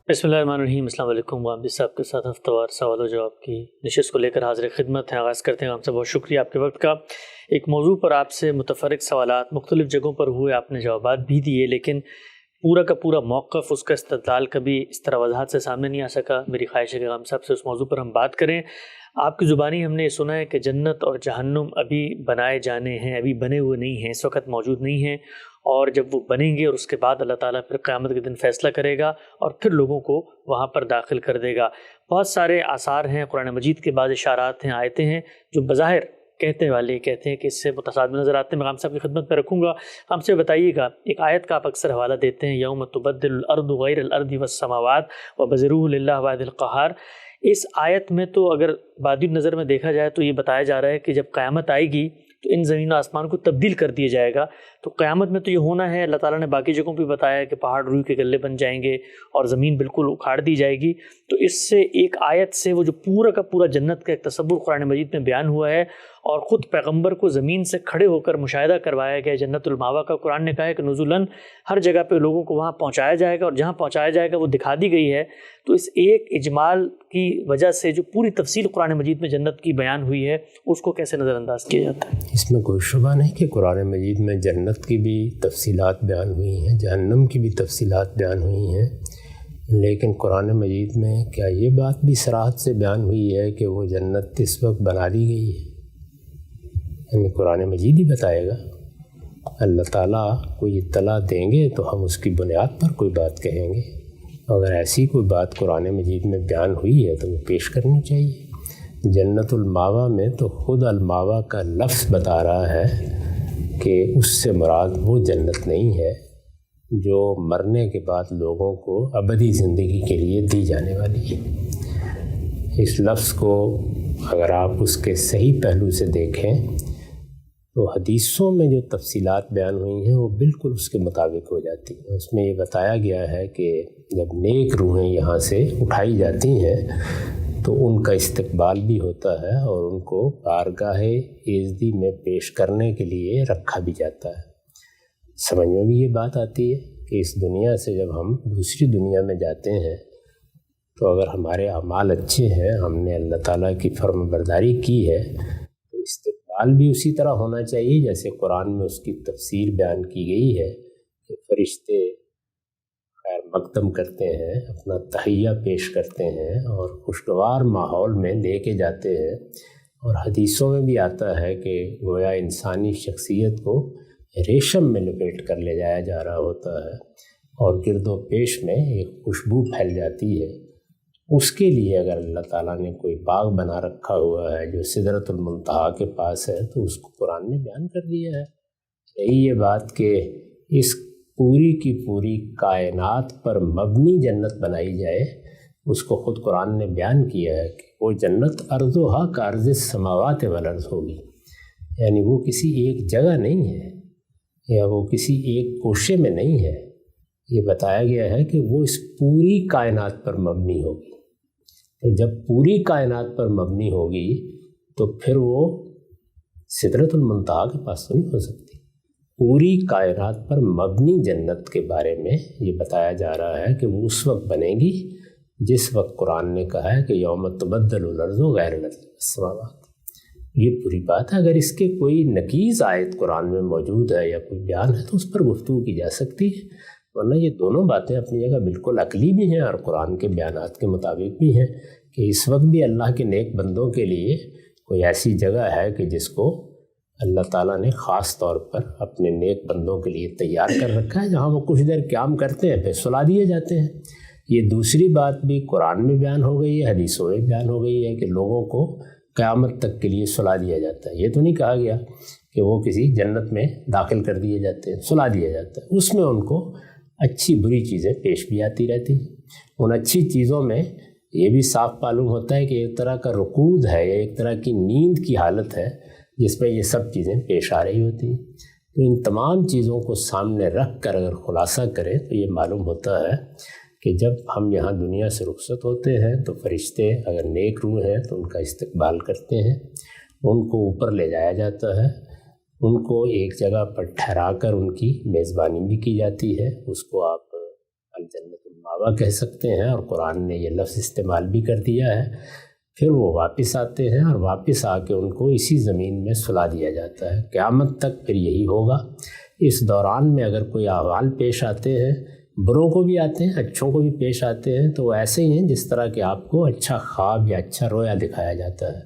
बिस्मिल्लाहिर्रहमानिर्रहीम। अस्सलाम वालेकुम। वामदी साहब के साथ हफ्तावार सवाल व जवाब की नशिस्त को लेकर हाजिर खिदमत हैं। आगाज़ करते हैं। आपसे बहुत शुक्रिया आपके वक्त का। एक मौजू पर आपसे मुतफ़र्रिक़ सवालात मुख्तलिफ़ जगहों पर हुए, आपने जवाबात भी दिए, लेकिन पूरा का पूरा मौक़िफ़, उसका इस्तिदलाल कभी इस तरह वज़ाहत से सामने नहीं आ सका। मेरी ख्वाहिश है कि हम साहब से उस मौजू पर हम बात करें। आपकी ज़ुबानी हमने ये सुना है कि जन्नत और जहन्नुम अभी बनाए जाने हैं, अभी बने हुए नहीं हैं, इस वक्त मौजूद नहीं हैं, और जब वो बनेंगे और उसके बाद अल्लाह ताला फिर क़यामत के दिन फ़ैसला करेगा और फिर लोगों को वहाँ पर दाखिल कर देगा। बहुत सारे आसार हैं, कुरान मजीद के बाद इशारात हैं, आयतें हैं जो बज़ाहिर कहते हैं कि इससे मुतसादिम नज़र आते हैं। मैं हम सब की खिदमत में रखूँगा। हमसे बताइएगा, एक आयत का आप अक्सर हवाला देते हैं, यौम तुबद्दिलुल अर्दु गैरल अर्दि वस्समावात व बज़रूहु लिल्लाहि वाहिदिल क़हार। इस आयत में तो अगर बादी नज़र में देखा जाए तो ये बताया जा रहा है कि जब क़यामत आएगी तो इन ज़मीन और आसमान को तब्दील कर दिया जाएगा। तो क़यामत में तो ये होना है। अल्लाह ताला ने बाकी जगहों पे बताया है कि पहाड़ रूई के गल्ले बन जाएंगे और ज़मीन बिल्कुल उखाड़ दी जाएगी। तो इससे एक आयत से वो जो पूरा का पूरा जन्नत का एक तसव्वुर कुरान मजीद में बयान हुआ है और ख़ुद पैगम्बर को ज़मीन से खड़े होकर मुशाहिदा करवाया गया जन्नतुल मावा का। कुरान ने कहा है कि नुज़ुलन, हर जगह पे लोगों को वहाँ पहुँचाया जाएगा और जहाँ पहुँचाया जाएगा वो दिखा दी गई है। तो इस एक इजमाल की वजह से जो पूरी तफसील कुरान मजीद में जन्नत की बयान हुई है, उसको कैसे नज़रअंदाज किया जाता है? इसमें कोई शुबा नहीं कि कुरान मजीद में जन्नत की भी तफसीलात बयान हुई हैं, जहन्नम की भी तफसीलात बयान हुई हैं, लेकिन कुरान मजीद में क्या ये बात भी सराहत से बयान हुई है कि वो जन्नत इस वक्त बना दी गई है? यानी कुरान मजीद ही बताएगा। अल्लाह ताला कोई इत्तला देंगे तो हम उसकी बुनियाद पर कोई बात कहेंगे। अगर ऐसी कोई बात कुरान मजीद में बयान हुई है तो वो पेश करनी चाहिए। जन्नतुल मावा में तो ख़ुद अल मावा का लफ्ज़ बता रहा है कि उससे मुराद वो जन्नत नहीं है जो मरने के बाद लोगों को अबदी ज़िंदगी के लिए दी जाने वाली है। इस लफ्ज़ को अगर आप उसके सही पहलू से देखें तो हदीसों में जो तफसीलात बयान हुई हैं वो बिल्कुल उसके मुताबिक हो जाती हैं। उसमें ये बताया गया है कि जब नेक रूहें यहाँ से उठाई जाती हैं तो उनका इस्तकबाल भी होता है और उनको बारगाहे इज़्ज़ी में पेश करने के लिए रखा भी जाता है। समझ में भी ये बात आती है कि इस दुनिया से जब हम दूसरी दुनिया में जाते हैं तो अगर हमारे अमाल अच्छे हैं, हमने अल्लाह ताला की फर्माबरदारी की है, तो इस्तकबाल भी उसी तरह होना चाहिए जैसे कुरान में उसकी तफसीर बयान की गई है कि फरिश्ते खैर मकदम करते हैं, अपना तहैया पेश करते हैं और खुशगवार माहौल में लेके जाते हैं। और हदीसों में भी आता है कि गोया इंसानी शख्सियत को रेशम में लपेट कर ले जाया जा रहा होता है और गिरदो पेश में एक खुशबू फैल जाती है। उसके लिए अगर अल्लाह ताला ने कोई बाग बना रखा हुआ है जो सिदरतुल मुंतहा के पास है तो उसको कुरान ने बयान कर दिया है। यही ये बात कि इस पूरी की पूरी कायनात पर मबनी जन्नत बनाई जाए, उसको ख़ुद कुरान ने बयान किया है कि वो जन्नत अर्ज़ुहा कार्ज़ समावात वल अर्ज़ होगी। यानी वो किसी एक जगह नहीं है या वो किसी एक कोशे में नहीं है। ये बताया गया है कि वो इस पूरी कायनात पर मबनी होगी। तो जब पूरी कायनात पर मबनी होगी तो फिर वो सिदरतुल मुंतहा के पास तो नहीं हो सकती। पूरी कायनात पर मबनी जन्नत के बारे में ये बताया जा रहा है कि वो उस वक्त बनेगी जिस वक्त कुरान ने कहा है कि यौम तुबद्दलुल अर्ज़ु गैरल अर्ज़ि वस्समावात। ये पूरी बात है। अगर इसके कोई नकीज़ आयत कुरान में मौजूद है या कोई बयान है तो उस पर गुफ्तगू की जा सकती है, वरना ये दोनों बातें अपनी जगह बिल्कुल अकली भी हैं और कुरान के बयानात के मुताबिक भी हैं कि इस वक्त भी अल्लाह के नेक बंदों के लिए कोई ऐसी जगह है कि जिसको अल्लाह ताला ने ख़ास तौर पर अपने नेक बंदों के लिए तैयार कर रखा है, जहाँ वो कुछ देर क़याम करते हैं फिर सुला दिए जाते हैं। ये दूसरी बात भी कुरान में बयान हो गई है, हदीसों में बयान हो गई है कि लोगों को क़यामत तक के लिए सुला दिया जाता है। ये तो नहीं कहा गया कि वो किसी जन्नत में दाखिल कर दिए जाते हैं, सुला दिया जाता है। उसमें उनको अच्छी बुरी चीज़ें पेश भी आती रहती हैं। उन अच्छी चीज़ों में ये भी साफ मालूम होता है कि एक तरह का रुकूद है या एक तरह की नींद की हालत है जिसमें ये सब चीज़ें पेश आ रही होती हैं। तो इन तमाम चीज़ों को सामने रख कर अगर खुलासा करें तो ये मालूम होता है कि जब हम यहाँ दुनिया से रुखसत होते हैं तो फरिश्ते अगर नेक रूह हैं तो उनका इस्तकबाल करते हैं, उनको ऊपर ले जाया जाता है, उनको एक जगह पर ठहरा कर उनकी मेज़बानी भी की जाती है। उसको आप अल जन्नतुल बाबा कह सकते हैं, और कुरान ने ये लफ्ज़ इस्तेमाल भी कर दिया है। फिर वो वापस आते हैं और वापस आके उनको इसी ज़मीन में सुला दिया जाता है। क़यामत तक फिर यही होगा। इस दौरान में अगर कोई अहवाल पेश आते हैं, बुरों को भी आते हैं, अच्छों को भी पेश आते हैं, तो ऐसे ही हैं जिस तरह कि आपको अच्छा ख्वाब या अच्छा रोया दिखाया जाता है।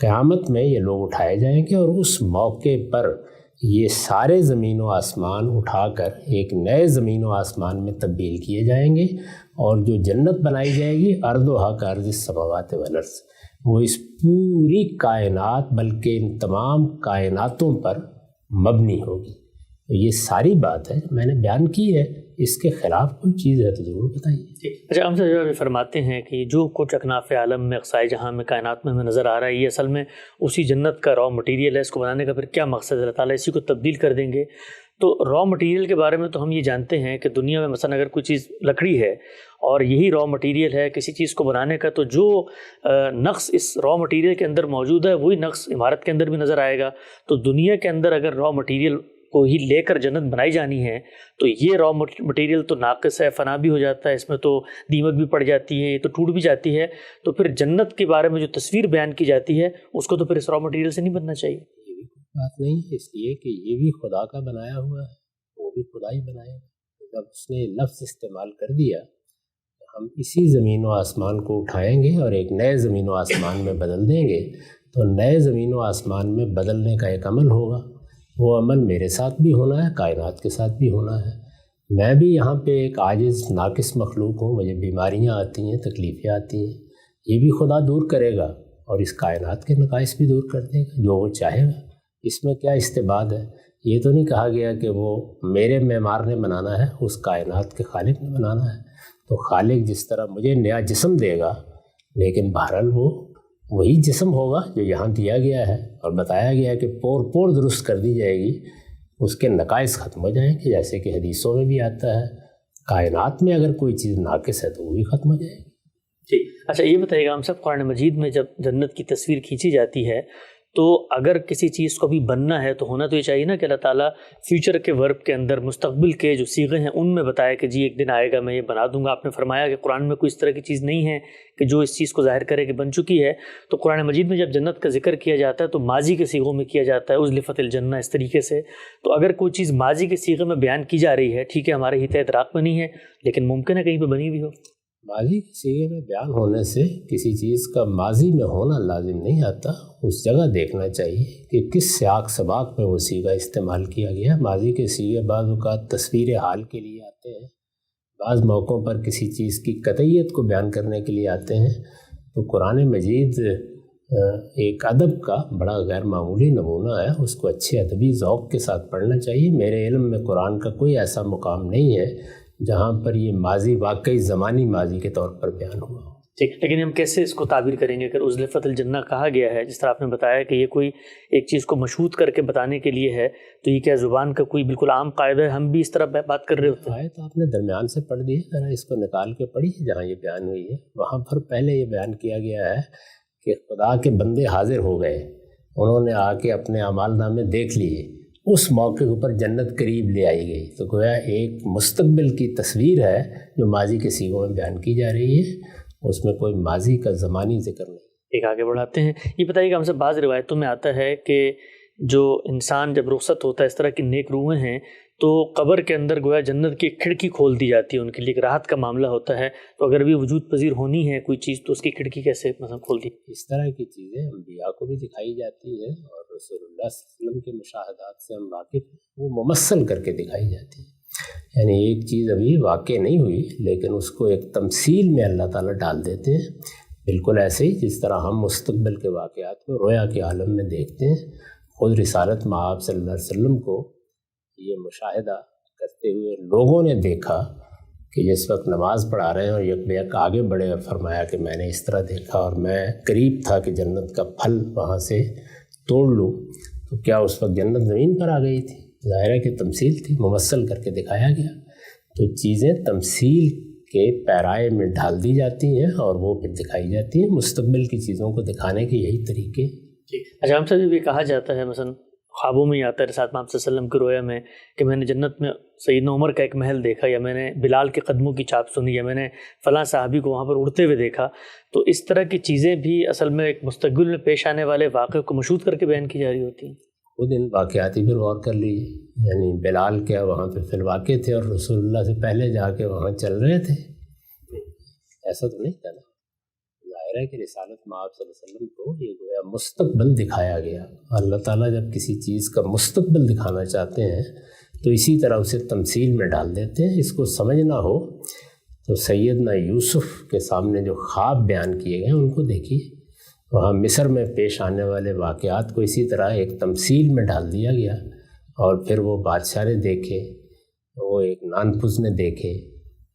क़यामत में ये लोग उठाए जाएंगे और उस मौके पर ये सारे ज़मीन व आसमान उठाकर एक नए ज़मीन व आसमान में तब्दील किए जाएंगे, और जो जन्नत बनाई जाएगी अर्दुहा का अर्ज़ समावात वल अर्ज़, वो इस पूरी कायनात बल्कि इन तमाम कायनातों पर मबनी होगी। तो ये सारी बात है मैंने बयान की है, इसके ख़िलाफ़ कोई चीज़ है तो ज़रूर बताइए। अच्छा, हम सब फरमाते हैं कि जो कुछ अकनाफ़ आलम में अक़साए जहाँ में कायनात में हमें नज़र आ रहा है, ये असल में उसी जन्नत का रॉ मटीरियल है। इसको बनाने का फिर क्या मकसद है? अल्लाह ताला इसी को तब्दील कर देंगे। तो रॉ मटीरियल के बारे में तो हम ये जानते हैं कि दुनिया में मसलन अगर कोई चीज़ लकड़ी है और यही रॉ मटीरियल है किसी चीज़ को बनाने का, तो जो नक्स इस रॉ मटीरियल के अंदर मौजूद है वही नक्स इमारत के अंदर भी नज़र आएगा। तो दुनिया के अंदर अगर रॉ मटीरियल को ही लेकर जन्नत बनाई जानी है तो ये रॉ मटेरियल तो नाक़िस है, फ़ना भी हो जाता है, इसमें तो दीमक भी पड़ जाती है, ये तो टूट भी जाती है। तो फिर जन्नत के बारे में जो तस्वीर बयान की जाती है उसको तो फिर इस रॉ मटेरियल से नहीं बनना चाहिए। ये भी बात नहीं है, इसलिए कि ये भी खुदा का बनाया हुआ है, वो भी खुदा ही बनाएगा। जब उसने लफ्ज़ इस्तेमाल कर दिया, हम इसी ज़मीन व आसमान को उठाएंगे और एक नए ज़मीन व आसमान में बदल देंगे, तो नए ज़मीन व आसमान में बदलने का एक अमल होगा। वो अमल मेरे साथ भी होना है, कायनात के साथ भी होना है। मैं भी यहाँ पे एक आजिज़ नाकिस मखलूक हूँ, मुझे बीमारियाँ आती हैं, तकलीफ़ें आती हैं, ये भी खुदा दूर करेगा और इस कायनात के नकाइस भी दूर कर देगा जो वो चाहेगा। इसमें क्या इस्तेबाद है? ये तो नहीं कहा गया कि वो मेरे मेमार ने बनाना है, उस कायनात के खालिक ने बनाना है। तो खालिक जिस तरह मुझे नया जिस्म देगा, लेकिन बहरहाल वो वही जिस्म होगा जो यहाँ दिया गया है और बताया गया है कि पोर पोर दुरुस्त कर दी जाएगी, उसके नकाइस ख़त्म हो जाएंगे। जैसे कि हदीसों में भी आता है, कायनात में अगर कोई चीज़ नाकिस है तो वो भी ख़त्म हो जाएगी। ठीक, अच्छा ये बताइएगा, हम सब कुरान मजीद में जब जन्नत की तस्वीर खींची जाती है तो अगर किसी चीज़ को भी बनना है तो होना तो ये चाहिए ना कि अल्लाह ताला फ्यूचर के वर्ब के अंदर मुस्तकबिल के जो सीगे हैं उनमें बताया कि जी एक दिन आएगा मैं ये बना दूंगा। आपने फरमाया कि कुरान में कोई इस तरह की चीज़ नहीं है कि जो इस चीज़ को ज़ाहिर करे कि बन चुकी है। तो कुरान मजीद में जब जन्नत का जिक्र किया जाता है तो माजी के सीगों में किया जाता है, उज़लिफ़तिल जन्नह, इस तरीके से। तो अगर कोई चीज़ माजी के सीगे में बयान की जा रही है, ठीक है हमारे हित इदराक में नहीं है, लेकिन मुमकिन है कहीं पर बनी भी हो। माजी के सीगे में बयान होने से किसी चीज़ का माजी में होना लाजिम नहीं आता। उस जगह देखना चाहिए कि किस सियाक सबाक में वो सीगा इस्तेमाल किया गया। माजी के सीगे बाज़ औक़ात तस्वीर हाल के लिए आते हैं, बाज़ मौक़ों पर किसी चीज़ की कतईयत को बयान करने के लिए आते हैं। तो कुरान मजीद एक अदब का बड़ा गैर मामूली नमूना है, उसको अच्छे अदबी ज़ौक़ के साथ पढ़ना चाहिए। मेरे इल्म में कुरान का कोई ऐसा मुकाम नहीं है जहाँ पर ये माजी वाकई ज़मानी माजी के तौर पर बयान हुआ। ठीक, लेकिन हम कैसे इसको ताबीर करेंगे? अगर उज़लिफ़तिल जन्नह कहा गया है, जिस तरह आपने बताया कि ये कोई एक चीज़ को मशहूद करके बताने के लिए है, तो ये क्या ज़ुबान का कोई बिल्कुल आम कायदा है? हम भी इस तरह बात कर रहे होते हैं। आयत आपने दरमियान से पढ़ दी है, ज़रा इसको निकाल के पढ़िए जहाँ ये बयान हुई है। वहाँ पर पहले ये बयान किया गया है कि खुदा के बंदे हाजिर हो गए, उन्होंने आके अपने अमालनामे देख लिए, उस मौके के ऊपर जन्नत करीब ले आई गई। तो गोया एक मुस्तकबिल की तस्वीर है जो माजी के सीगों में बयान की जा रही है, उसमें कोई माजी का ज़मानी जिक्र नहीं। एक आगे बढ़ाते हैं, ये बताइएगा, हमसे बाज़ रिवायतों में आता है कि जो इंसान जब रुखसत होता है, इस तरह की नेक रूहें हैं, तो कब्र के अंदर गोया जन्नत की खिड़की खोल दी जाती है, उनके लिए एक राहत का मामला होता है। तो अगर भी वजूद पजीर होनी है कोई चीज़ तो उसकी खिड़की कैसे मतलब खोल दी? इस तरह की चीज़ें अम्बिया को भी दिखाई जाती है और रसूलुल्लाह सल्लल्लाहु अलैहि वसल्लम के मुशाहदात से हम वाकिफ़, वो मुमस्सल करके दिखाई जाती है। यानी एक चीज़ अभी वाक़ई नहीं हुई लेकिन उसको एक तमसील में अल्लाह ताला डाल देते हैं, बिल्कुल ऐसे ही जिस तरह हम मुस्तक़बिल के वाक़यात को रोया के आलम में देखते हैं। ख़ुद रिसालत मआब सल्लल्लाहु अलैहि वसल्लम को ये मुशाहिदा करते हुए लोगों ने देखा कि जिस वक्त नमाज़ पढ़ा रहे हैं और यक आगे बढ़े और फरमाया कि मैंने इस तरह देखा और मैं करीब था कि जन्नत का फल वहाँ से तोड़ लूँ, तो क्या उस वक्त जन्नत ज़मीन पर आ गई थी? ज़ाहिर है कि तमसील थी, मुमस्सल करके दिखाया गया। तो चीज़ें तमसील के पैराए में डाल दी जाती हैं और वो फिर दिखाई जाती हैं। मुस्तक़बिल की चीज़ों को दिखाने के यही तरीके। अच्छा, हमसे भी कहा जाता है मसलन خوابوں میں ہی آتا ہے ساتھ میں آپ صلی اللہ علیہ وسلم کی رویا میں کہ میں نے جنت میں سیدنا عمر کا ایک محل دیکھا، یا میں نے بلال کے قدموں کی چاپ سنی، یا میں نے فلاں صحابی کو وہاں پر اڑتے ہوئے دیکھا. تو اس طرح کی چیزیں بھی اصل میں ایک مستقبل میں پیش آنے والے واقعے کو مشہود کر کے بیان کی جا رہی ہوتی ہیں. خود ان واقعاتی پر غور کر لیجیے، یعنی بلال کیا وہاں پہ فی الواقع تھے اور رسول اللہ سے پہلے جا کے وہاں چل رہے تھے. ایسا تو نہیں تھا نا. ظاہر ہے کہ رسالت میں آپ صلی اللہ علیہ وسلم کو یہ گویا مستقبل دکھایا گیا. اللہ تعالیٰ جب کسی چیز کا مستقبل دکھانا چاہتے ہیں تو اسی طرح اسے تمثیل میں ڈال دیتے ہیں. اس کو سمجھنا ہو تو سیدنا یوسف کے سامنے جو خواب بیان کیے گئے ان کو دیکھیے. وہاں مصر میں پیش آنے والے واقعات کو اسی طرح ایک تمثیل میں ڈال دیا گیا، اور پھر وہ بادشاہ نے دیکھے، وہ ایک نانپس نے دیکھے،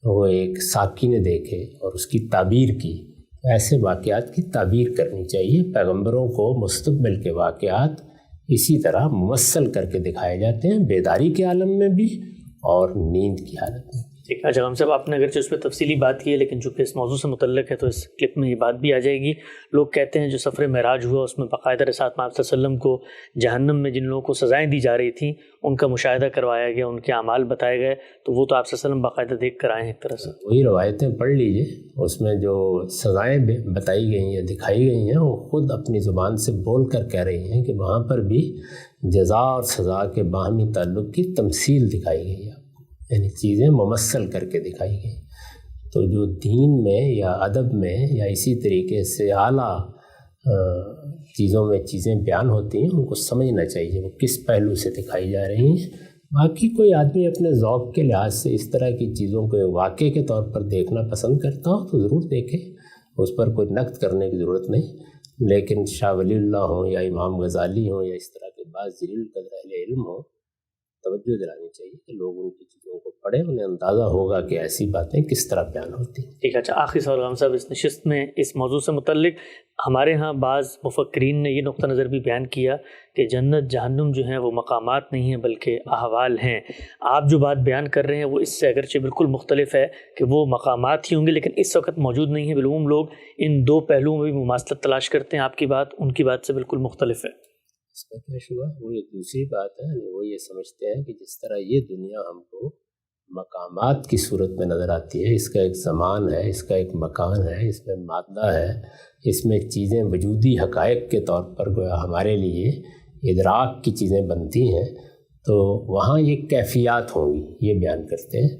وہ ایک ساکی نے دیکھے اور اس کی تعبیر کی. ایسے واقعات کی تعبیر کرنی چاہیے. پیغمبروں کو مستقبل کے واقعات اسی طرح ممثل کر کے دکھائے جاتے ہیں، بیداری کے عالم میں بھی اور نیند کی حالت میں. ٹھیک ہے جناب صاحب، آپ نے اگرچہ اس پہ تفصیلی بات کی ہے، لیکن چونکہ اس موضوع سے متعلق ہے تو اس کلپ میں یہ بات بھی آ جائے گی. لوگ کہتے ہیں جو سفر معراج ہوا اس میں باقاعدہ رسالت میں آپ صلی اللہ علیہ وسلم کو جہنم میں جن لوگوں کو سزائیں دی جا رہی تھیں ان کا مشاہدہ کروایا گیا، ان کے اعمال بتائے گئے، تو وہ تو آپ صلی اللہ علیہ وسلم باقاعدہ دیکھ کر آئے ہیں ایک طرح سے. وہی روایتیں پڑھ لیجئے، اس میں جو سزائیں بتائی گئی ہیں یا دکھائی گئی ہیں وہ خود اپنی زبان سے بول کر کہہ رہی ہیں کہ وہاں پر بھی جزا اور سزا کے باہمی تعلق کی تمثیل دکھائی گئی ہے، یعنی چیزیں ممثل کر کے دکھائی گئی. تو جو دین میں یا ادب میں یا اسی طریقے سے اعلیٰ چیزوں میں چیزیں بیان ہوتی ہیں ان کو سمجھنا چاہیے وہ کس پہلو سے دکھائی جا رہی ہیں. باقی کوئی آدمی اپنے ذوق کے لحاظ سے اس طرح کی چیزوں کو واقعے کے طور پر دیکھنا پسند کرتا ہو تو ضرور دیکھے، اس پر کوئی نقد کرنے کی ضرورت نہیں. لیکن شاہ ولی اللہ ہوں یا امام غزالی ہوں یا اس طرح کے بعض جلیل القدر اہل علم ہوں، توجہ دلانی چاہیے کہ لوگ ان کی چیزوں کو پڑھیں، انہیں اندازہ ہوگا کہ ایسی باتیں کس طرح بیان ہوتی ہیں. ٹھیک ہے. اچھا، آخری سوال غلام صاحب، اس نشست میں اس موضوع سے متعلق ہمارے ہاں بعض مفکرین نے یہ نقطہ نظر بھی بیان کیا کہ جنت جہنم جو ہیں وہ مقامات نہیں ہیں بلکہ احوال ہیں. آپ جو بات بیان کر رہے ہیں وہ اس سے اگرچہ بالکل مختلف ہے کہ وہ مقامات ہی ہوں گے لیکن اس وقت موجود نہیں ہیں. بالعموم لوگ ان دو پہلوؤں میں بھی مماثلت تلاش کرتے ہیں. آپ کی بات ان کی بات سے بالکل مختلف ہے. اس کا کیا شبہ؟ وہ ایک دوسری بات ہے. وہ یہ سمجھتے ہیں کہ جس طرح یہ دنیا ہم کو مقامات کی صورت میں نظر آتی ہے، اس کا ایک زمان ہے، اس کا ایک مکان ہے، اس میں مادہ ہے، اس میں چیزیں وجودی حقائق کے طور پر گویا ہمارے لیے ادراک کی چیزیں بنتی ہیں، تو وہاں یہ کیفیات ہوں گی، یہ بیان کرتے ہیں.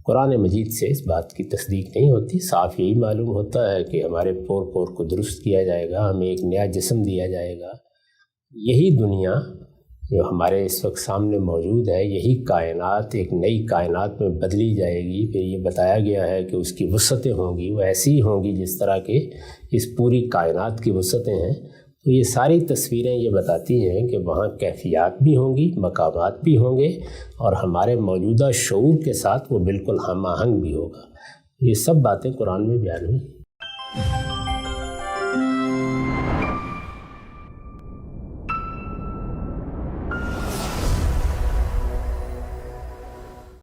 قرآن مجید سے اس بات کی تصدیق نہیں ہوتی. صاف یہی معلوم ہوتا ہے کہ ہمارے پور پور کو درست کیا جائے گا، ہمیں ایک نیا جسم دیا جائے گا. یہی دنیا جو ہمارے اس وقت سامنے موجود ہے، یہی کائنات ایک نئی کائنات میں بدلی جائے گی. پھر یہ بتایا گیا ہے کہ اس کی وسعتیں ہوں گی، وہ ایسی ہی ہوں گی جس طرح کے اس پوری کائنات کی وسعتیں ہیں. تو یہ ساری تصویریں یہ بتاتی ہیں کہ وہاں کیفیات بھی ہوں گی، مقامات بھی ہوں گے، اور ہمارے موجودہ شعور کے ساتھ وہ بالکل ہم آہنگ بھی ہوگا. یہ سب باتیں قرآن میں بیان ہوئی.